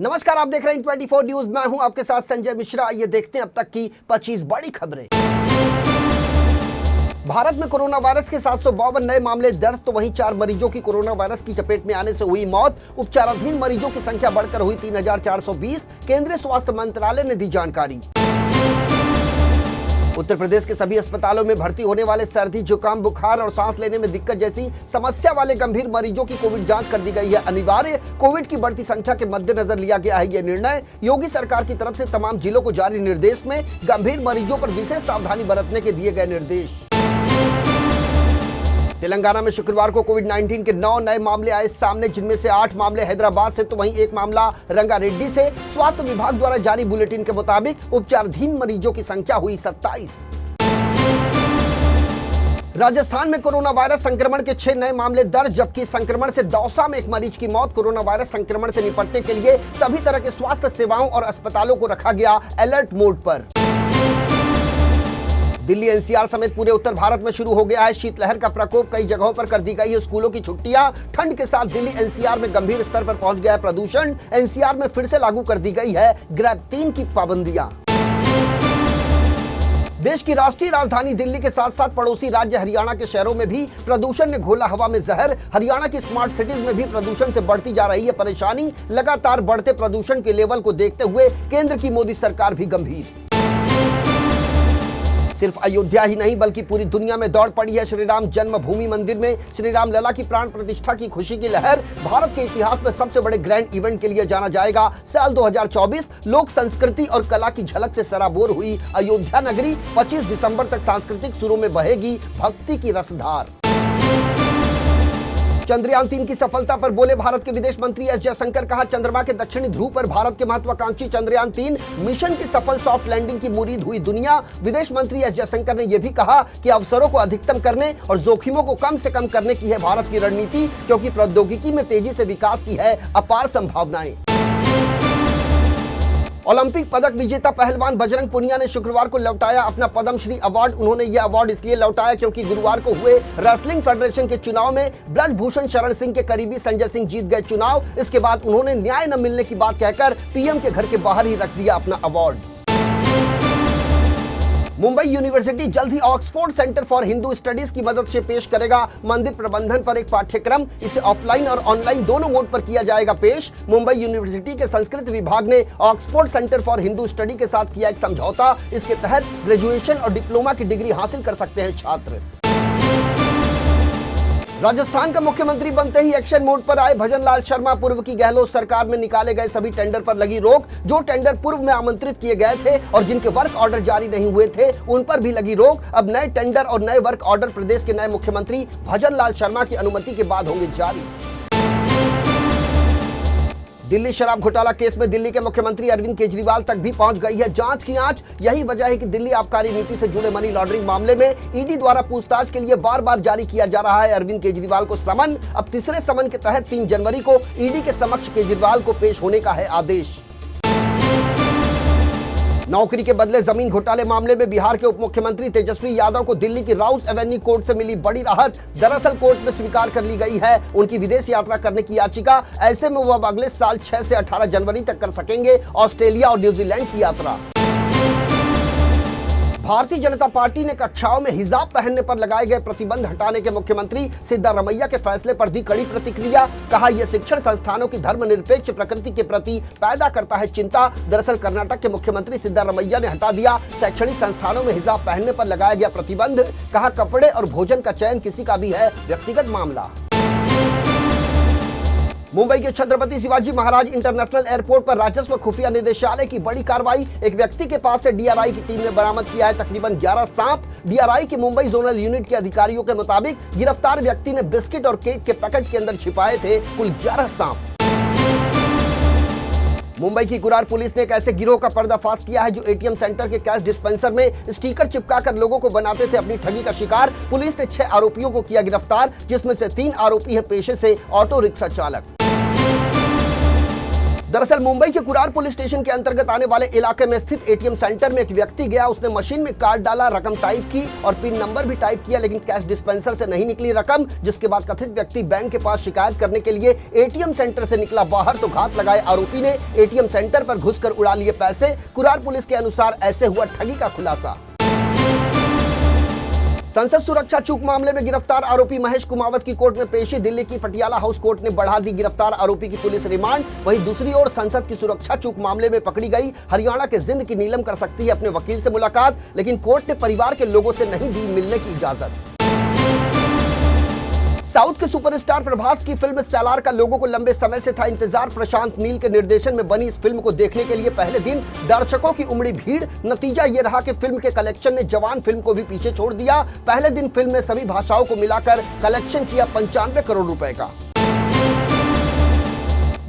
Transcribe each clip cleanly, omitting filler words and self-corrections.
नमस्कार, आप देख रहे हैं 24 न्यूज। मैं हूं आपके साथ संजय मिश्रा। आइए देखते हैं अब तक की 25 बड़ी खबरें। भारत में कोरोना वायरस के 752 नए मामले दर्ज, तो वहीं 4 मरीजों की कोरोना वायरस की चपेट में आने से हुई मौत। उपचाराधीन मरीजों की संख्या बढ़कर हुई 3420। केंद्रीय स्वास्थ्य मंत्रालय ने दी जानकारी। उत्तर प्रदेश के सभी अस्पतालों में भर्ती होने वाले सर्दी, जुकाम, बुखार और सांस लेने में दिक्कत जैसी समस्या वाले गंभीर मरीजों की कोविड जांच कर दी गई है अनिवार्य। कोविड की बढ़ती संख्या के मद्देनजर लिया गया है यह निर्णय। योगी सरकार की तरफ से तमाम जिलों को जारी निर्देश में गंभीर मरीजों पर विशेष सावधानी बरतने के दिए गए निर्देश। तेलंगाना में शुक्रवार को कोविड-19 के 9 नए मामले आए सामने, जिनमें से 8 मामले हैदराबाद से, तो वहीं 1 मामला रंगारेड्डी से। स्वास्थ्य विभाग द्वारा जारी बुलेटिन के मुताबिक उपचाराधीन मरीजों की संख्या हुई 27। राजस्थान में कोरोना वायरस संक्रमण के 6 नए मामले दर्ज, जबकि संक्रमण से दौसा में एक मरीज की मौत। कोरोना वायरस संक्रमण से निपटने के लिए सभी तरह के स्वास्थ्य सेवाओं और अस्पतालों को रखा गया अलर्ट मोड पर। दिल्ली एनसीआर समेत पूरे उत्तर भारत में शुरू हो गया है शीतलहर का प्रकोप। कई जगहों पर कर दी गई है स्कूलों की छुट्टियां। ठंड के साथ दिल्ली एनसीआर में गंभीर स्तर पर पहुंच गया है प्रदूषण। एनसीआर में फिर से लागू कर दी गई है ग्रैब 3 की पाबंदियां। देश की राष्ट्रीय राजधानी दिल्ली के साथ साथ पड़ोसी राज्य हरियाणा के शहरों में भी प्रदूषण ने घोला हवा में जहर। हरियाणा की स्मार्ट सिटीज में भी प्रदूषण से बढ़ती जा रही है परेशानी। लगातार बढ़ते प्रदूषण के लेवल को देखते हुए केंद्र की मोदी सरकार भी गंभीर। सिर्फ अयोध्या ही नहीं बल्कि पूरी दुनिया में दौड़ पड़ी है श्रीराम जन्मभूमि मंदिर में श्री राम लला की प्राण प्रतिष्ठा की खुशी की लहर। भारत के इतिहास में सबसे बड़े ग्रैंड इवेंट के लिए जाना जाएगा साल 2024। लोक संस्कृति और कला की झलक से सराबोर हुई अयोध्या नगरी। 25 दिसंबर तक सांस्कृतिक सुरों में बहेगी भक्ति की रसधार। चंद्रयान 3 की सफलता पर बोले भारत के विदेश मंत्री एस जयशंकर। कहा, चंद्रमा के दक्षिणी ध्रुव पर भारत के महत्वाकांक्षी चंद्रयान 3 मिशन की सफल सॉफ्ट लैंडिंग की मुरीद हुई दुनिया। विदेश मंत्री एस जयशंकर ने यह भी कहा कि अवसरों को अधिकतम करने और जोखिमों को कम से कम करने की है भारत की रणनीति, क्योंकि प्रौद्योगिकी में तेजी से विकास की है अपार संभावनाएं। ओलंपिक पदक विजेता पहलवान बजरंग पुनिया ने शुक्रवार को लौटाया अपना पद्मश्री अवार्ड। उन्होंने यह अवार्ड इसलिए लौटाया क्योंकि गुरुवार को हुए रेसलिंग फेडरेशन के चुनाव में ब्रजभूषण शरण सिंह के करीबी संजय सिंह जीत गए चुनाव। इसके बाद उन्होंने न्याय न मिलने की बात कहकर पीएम के घर के बाहर ही रख दिया अपना अवार्ड। मुंबई यूनिवर्सिटी जल्द ही Oxford centre for Hindu studies की मदद से पेश करेगा मंदिर प्रबंधन पर एक पाठ्यक्रम। इसे ऑफलाइन और ऑनलाइन दोनों मोड पर किया जाएगा पेश। मुंबई यूनिवर्सिटी के संस्कृत विभाग ने Oxford centre for Hindu study के साथ किया एक समझौता। इसके तहत ग्रेजुएशन और डिप्लोमा की डिग्री हासिल कर सकते हैं छात्र। राजस्थान का मुख्यमंत्री बनते ही एक्शन मोड पर आए भजन लाल शर्मा। पूर्व की गहलोत सरकार में निकाले गए सभी टेंडर पर लगी रोक। जो टेंडर पूर्व में आमंत्रित किए गए थे और जिनके वर्क ऑर्डर जारी नहीं हुए थे, उन पर भी लगी रोक। अब नए टेंडर और नए वर्क ऑर्डर प्रदेश के नए मुख्यमंत्री भजन लाल शर्मा की अनुमति के बाद होंगे जारी। दिल्ली शराब घोटाला केस में दिल्ली के मुख्यमंत्री अरविंद केजरीवाल तक भी पहुंच गई है जांच की आंच। यही वजह है कि दिल्ली आबकारी नीति से जुड़े मनी लॉन्ड्रिंग मामले में ईडी द्वारा पूछताछ के लिए बार बार जारी किया जा रहा है अरविंद केजरीवाल को समन। अब तीसरे समन के तहत 3 जनवरी को ईडी के समक्ष केजरीवाल को पेश होने का है आदेश। नौकरी के बदले जमीन घोटाले मामले में बिहार के उप मुख्यमंत्री तेजस्वी यादव को दिल्ली की राउस एवेन्यू कोर्ट से मिली बड़ी राहत। दरअसल कोर्ट में स्वीकार कर ली गई है उनकी विदेश यात्रा करने की याचिका। ऐसे में वह अगले साल 6 से 18 जनवरी तक कर सकेंगे ऑस्ट्रेलिया और न्यूजीलैंड की यात्रा। भारतीय जनता पार्टी ने कक्षाओं में हिजाब पहनने पर लगाए गए प्रतिबंध हटाने के मुख्यमंत्री सिद्धारमैया के फैसले पर दी कड़ी प्रतिक्रिया। कहा, यह शिक्षण संस्थानों की धर्मनिरपेक्ष प्रकृति के प्रति पैदा करता है चिंता। दरअसल कर्नाटक के मुख्यमंत्री सिद्धारमैया ने हटा दिया शैक्षणिक संस्थानों में हिजाब पहनने पर लगाया गया प्रतिबंध। कहा, कपड़े और भोजन का चयन किसी का भी है व्यक्तिगत मामला। मुंबई के छत्रपति शिवाजी महाराज इंटरनेशनल एयरपोर्ट पर राजस्व खुफिया निदेशालय की बड़ी कार्रवाई। एक व्यक्ति के पास से डीआरआई की टीम ने बरामद किया है तकरीबन 11 सांप। डीआरआई की मुंबई जोनल यूनिट के अधिकारियों के मुताबिक गिरफ्तार व्यक्ति ने बिस्किट और केक के पैकेट के अंदर छिपाए थे कुल 11 सांप। मुंबई की कुरार पुलिस ने एक ऐसे गिरोह का पर्दाफाश किया है जो एटीएम सेंटर के कैश डिस्पेंसर में स्टिकर चिपकाकर लोगों को बनाते थे अपनी ठगी का शिकार। पुलिस ने 6 आरोपियों को किया गिरफ्तार, जिसमें से 3 आरोपी है पेशे से ऑटो रिक्शा चालक। दरअसल मुंबई के कुरार पुलिस स्टेशन के अंतर्गत आने वाले इलाके में स्थित एटीएम सेंटर में एक व्यक्ति गया। उसने मशीन में कार्ड डाला, रकम टाइप की और पिन नंबर भी टाइप किया, लेकिन कैश डिस्पेंसर से नहीं निकली रकम। जिसके बाद कथित व्यक्ति बैंक के पास शिकायत करने के लिए एटीएम सेंटर से निकला बाहर, तो घात लगाए आरोपी ने एटीएम सेंटर पर घुसकर उड़ा लिए पैसे। कुरार पुलिस के अनुसार ऐसे हुआ ठगी का खुलासा। संसद सुरक्षा चूक मामले में गिरफ्तार आरोपी महेश कुमावत की कोर्ट में पेशी। दिल्ली की पटियाला हाउस कोर्ट ने बढ़ा दी गिरफ्तार आरोपी की पुलिस रिमांड। वहीं दूसरी ओर संसद की सुरक्षा चूक मामले में पकड़ी गई हरियाणा के जिंद की नीलम कर सकती है अपने वकील से मुलाकात, लेकिन कोर्ट ने परिवार के लोगों से नहीं दी मिलने की इजाजत। साउथ के सुपरस्टार प्रभास की फिल्म सैलार का लोगों को लंबे समय से था इंतजार। प्रशांत नील के निर्देशन में बनी इस फिल्म को देखने के लिए पहले दिन दर्शकों की उमड़ी भीड़। नतीजा ये रहा कि फिल्म के कलेक्शन ने जवान फिल्म को भी पीछे छोड़ दिया। पहले दिन फिल्म में सभी भाषाओं को मिलाकर कलेक्शन किया 95 करोड़ रुपए का।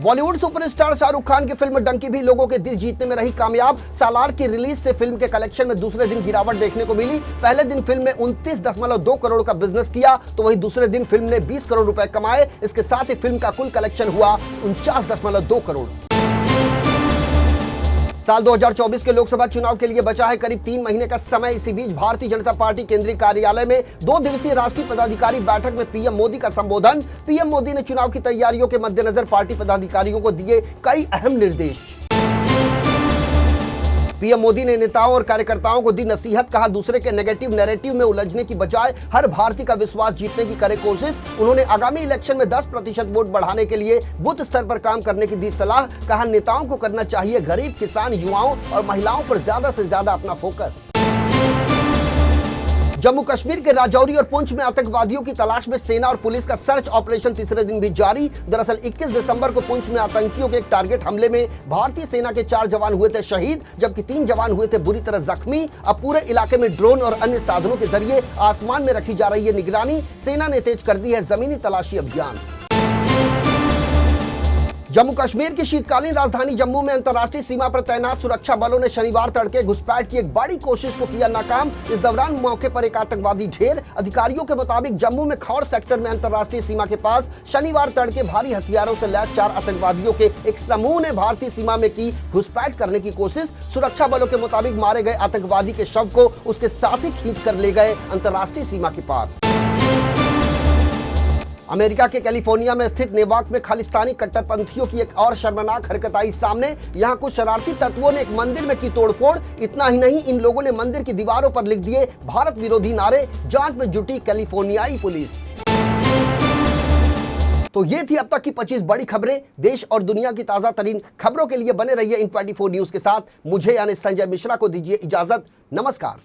बॉलीवुड सुपरस्टार शाहरुख खान की फिल्म डंकी भी लोगों के दिल जीतने में रही कामयाब। सालार की रिलीज से फिल्म के कलेक्शन में दूसरे दिन गिरावट देखने को मिली। पहले दिन फिल्म ने 29.2 करोड़ का बिजनेस किया, तो वहीं दूसरे दिन फिल्म ने 20 करोड़ रुपए कमाए। इसके साथ ही फिल्म का कुल कलेक्शन हुआ 49.2 करोड़। साल 2024 के लोकसभा चुनाव के लिए बचा है करीब 3 महीने का समय। इसी बीच भारतीय जनता पार्टी केंद्रीय कार्यालय में 2 दिवसीय राष्ट्रीय पदाधिकारी बैठक में पीएम मोदी का संबोधन। पीएम मोदी ने चुनाव की तैयारियों के मद्देनजर पार्टी पदाधिकारियों को दिए कई अहम निर्देश। पीएम मोदी ने नेताओं और कार्यकर्ताओं को दी नसीहत। कहा, दूसरे के नेगेटिव नैरेटिव में उलझने की बजाय हर भारतीय का विश्वास जीतने की करे कोशिश। उन्होंने आगामी इलेक्शन में 10% वोट बढ़ाने के लिए बूथ स्तर पर काम करने की दी सलाह। कहा, नेताओं को करना चाहिए गरीब, किसान, युवाओं और महिलाओं पर ज्यादा से ज्यादा अपना फोकस। जम्मू कश्मीर के राजौरी और पुंछ में आतंकवादियों की तलाश में सेना और पुलिस का सर्च ऑपरेशन तीसरे दिन भी जारी। दरअसल 21 दिसंबर को पुंछ में आतंकियों के एक टारगेट हमले में भारतीय सेना के 4 जवान हुए थे शहीद, जबकि 3 जवान हुए थे बुरी तरह जख्मी। अब पूरे इलाके में ड्रोन और अन्य साधनों के जरिए आसमान में रखी जा रही है निगरानी। सेना ने तेज कर दी है जमीनी तलाशी अभियान। जम्मू कश्मीर की शीतकालीन राजधानी जम्मू में अंतर्राष्ट्रीय सीमा पर तैनात सुरक्षा बलों ने शनिवार तड़के घुसपैठ की एक बड़ी कोशिश को किया नाकाम। इस दौरान मौके पर एक आतंकवादी ढेर। अधिकारियों के मुताबिक जम्मू में खौर सेक्टर में अंतर्राष्ट्रीय सीमा के पास शनिवार तड़के भारी हथियारों से लैस 4 आतंकवादियों के एक समूह ने भारतीय सीमा में की घुसपैठ करने की कोशिश। सुरक्षा बलों के मुताबिक मारे गए आतंकवादी के शव को उसके साथ ही खींच कर ले गए अंतर्राष्ट्रीय सीमा के पार। अमेरिका के कैलिफोर्निया में स्थित नेवाक में खालिस्तानी कट्टरपंथियों की एक और शर्मनाक हरकत आई सामने। यहां कुछ शरारती तत्वों ने एक मंदिर में की तोड़फोड़। इतना ही नहीं, इन लोगों ने मंदिर की दीवारों पर लिख दिए भारत विरोधी नारे। जांच में जुटी कैलिफोर्नियाई पुलिस। तो ये थी अब तक की 25 बड़ी खबरें। देश और दुनिया की ताजा तरीन खबरों के लिए बने रहिए इन 24 न्यूज के साथ। मुझे यानी संजय मिश्रा को दीजिए इजाजत। नमस्कार।